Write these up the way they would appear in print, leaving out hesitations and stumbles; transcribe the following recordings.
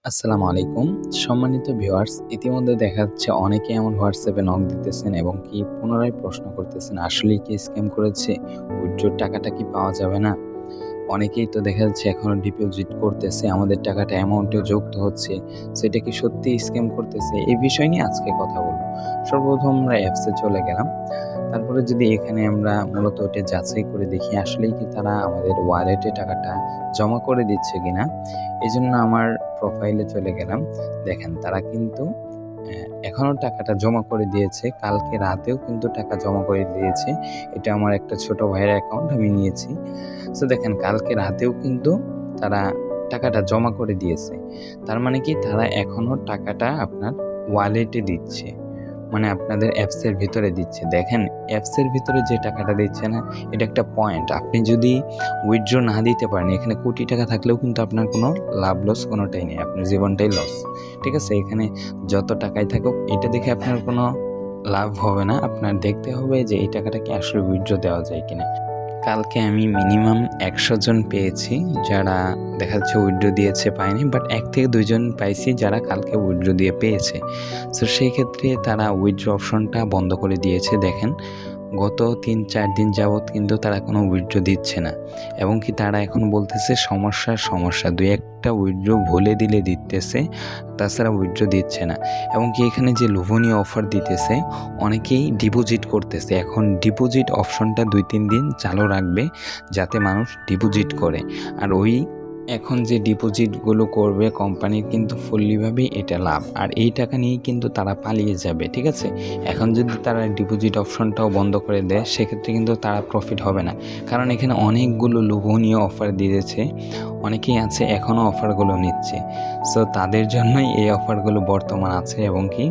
আসসালামু আলাইকুম। সম্মানিত ভিউয়ার্স, ইতিমধ্যে দেখা যাচ্ছে অনেকেই এমন হোয়াটসঅ্যাপে নক দিতেছেন এবং কি পুনরায় প্রশ্ন করতেছেন, আসলেই কি স্ক্যাম করেছে? উইথড্রর টাকাটা কি পাওয়া যাবে না? অনেকেই তো দেখা যাচ্ছে এখনো ডিপোজিট করতেছে, আমাদের টাকাটা অ্যামাউন্টেও যুক্ত হচ্ছে। সেটা কি সত্যিই স্ক্যাম করতেছে? এই বিষয় নিয়ে আজকে কথা বলব। সর্বপ্রথম আমরা অ্যাপসে চলে গেলাম। তারপরে যদি এখানে আমরা মূলত ওটা যাচাই করে দেখি আসলেই কি তারা আমাদের ওয়ালেটে টাকাটা জমা করে দিচ্ছে কিনা। এজন্য আমার প্রোফাইলে চলে গেলাম। দেখেন তারা কিন্তু এখনো টাকাটা জমা করে দিয়েছে। কালকে রাতেও কিন্তু টাকা জমা করে দিয়েছে। এটা আমার একটা ছোট ভাইয়ের অ্যাকাউন্ট, আমি নিয়েছি। সো দেখেন কালকে রাতেও কিন্তু তারা টাকাটা জমা করে দিয়েছে। তার মানে কি তারা এখনো টাকাটা আপনার ওয়ালেটে দিচ্ছে। মানে আপনাদের অ্যাপসের ভিতরে দিচ্ছে। দেখেন অ্যাপসের ভিতরে যে টাকাটা দিচ্ছে না, এটা একটা পয়েন্ট। আপনি যদি উইথড্র না দিতে পারেন, এখানে কোটি টাকা থাকলেও কিন্তু আপনার কোনো লাভ লস কোনোটাই নেই। আপনার জীবনটাই লস। ঠিক আছে? এখানে যত টাকাই থাকুক এটা দেখে আপনার কোনো লাভ হবে না। আপনার দেখতে হবে যে এই টাকাটা কি আসলে উইথড্র দেওয়া যায় কিনা। কালকে আমি মিনিমাম ১০০ জন পেয়েছি যারা দেখা যাচ্ছে উইথড্র দিয়েছে পায়নি, বাট ১ থেকে ২ জন পাইছি যারা কালকে উইথড্র দিয়ে পেয়েছে। সো সেই ক্ষেত্রে তারা উইথড্র অপশনটা বন্ধ করে দিয়েছে। দেখেন গত ৩-৪ দিন যাবৎ কিন্তু তারা কোনো উইথড্র দিচ্ছে না এবং কি তারা এখন বলতেছে সমস্যা ২-১টা উইথড্র ভুলে দিলে দিতেছে, তাছাড়া উইথড্র দিচ্ছে না। এবং কি এখানে যে লোভনীয় অফার দিতেছে, অনেকেই ডিপোজিট করতেছে। এখন ডিপোজিট অপশনটা ২-৩ দিন চালু রাখবে যাতে মানুষ ডিপোজিট করে। আর এখন যে ডিপোজিটগুলো করবে কোম্পানির কিন্তু ফুল্লিভাবেই এটা লাভ। আর এই টাকা নিয়েই কিন্তু তারা পালিয়ে যাবে, ঠিক আছে? এখন যদি তারা ডিপোজিট অপশনটাও বন্ধ করে দেয়, সেক্ষেত্রে কিন্তু তারা প্রফিট হবে না। কারণ এখানে অনেকগুলো লোভনীয় অফার দিয়েছে। অনেকেই আছে এখনও অফারগুলো নিচ্ছে। সো তাদের জন্যই এই অফারগুলো বর্তমান আছে এবং কি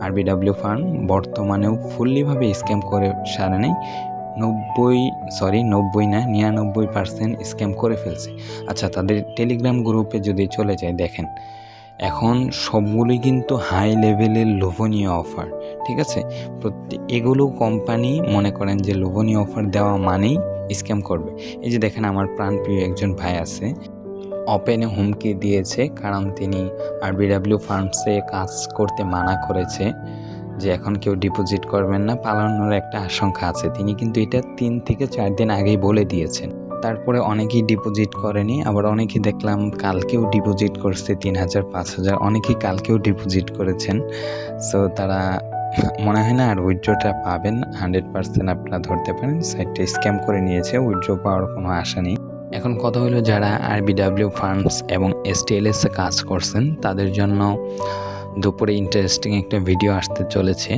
আরবিডব্লিউ ফার্ম বর্তমানেও ফুল্লিভাবে স্ক্যাম করে সারে নেই। 90 না 99% স্ক্যাম করে ফেলছে। আচ্ছা, তাদের টেলিগ্রাম গ্রুপে যদি চলে যাই, দেখেন এখন সবগুলোই কিন্তু হাই লেভেলের লোভনীয় অফার, ঠিক আছে? এগুলো কোম্পানি মনে করেন যে লোভনীয় অফার দেওয়া মানেই স্ক্যাম করবে। এই যে দেখেন আমার প্রাণপ্রিয় একজন ভাই আছে, ওপেনে হুমকি দিয়েছে কারণ তিনি আরবিডব্লিউ ফার্মসে কাজ করতে মানা করেছে যে এখন কেউ ডিপোজিট করবেন না, পালানোর একটা আশঙ্কা আছে। তিনি কিন্তু এটা ৩ থেকে ৪ দিন আগেই বলে দিয়েছেন। তারপরে অনেকেই ডিপোজিট করেনি, আবার অনেকেই দেখলাম কালকেও ডিপোজিট করছে ৩,০০০, ৫,০০০, অনেকেই কালকেও ডিপোজিট করেছেন। সো তারা মনে হয় না আর উইথড্রটা পাবেন। 100% আপনারা ধরতে পারেন সাইটটা স্ক্যাম করে নিয়েছে, উইথড্র পাওয়ার কোনো আশা নেই। এখন কথা হলো যারা আরবিডব্লিউ ফার্মস এবং এসটিএলএস এ কাজ করছেন তাদের জন্য দুপুরে ইন্টারেস্টিং একটা ভিডিও আসতে চলেছে।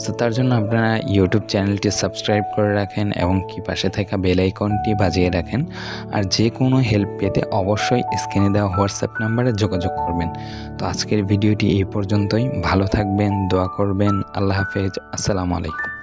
সো তার জন্য আপনারা ইউটিউব চ্যানেলটি সাবস্ক্রাইব করে রাখেন এবং কি পাশে থাকা বেল আইকনটি বাজিয়ে রাখেন। আর যে কোনো হেল্প পেতে অবশ্যই স্ক্রিনে দেওয়া হোয়াটসঅ্যাপ নাম্বারে যোগাযোগ করবেন। তো আজকের ভিডিওটি এই পর্যন্তই। ভালো থাকবেন, দোয়া করবেন। আল্লাহ হাফেজ। আসসালামু আলাইকুম।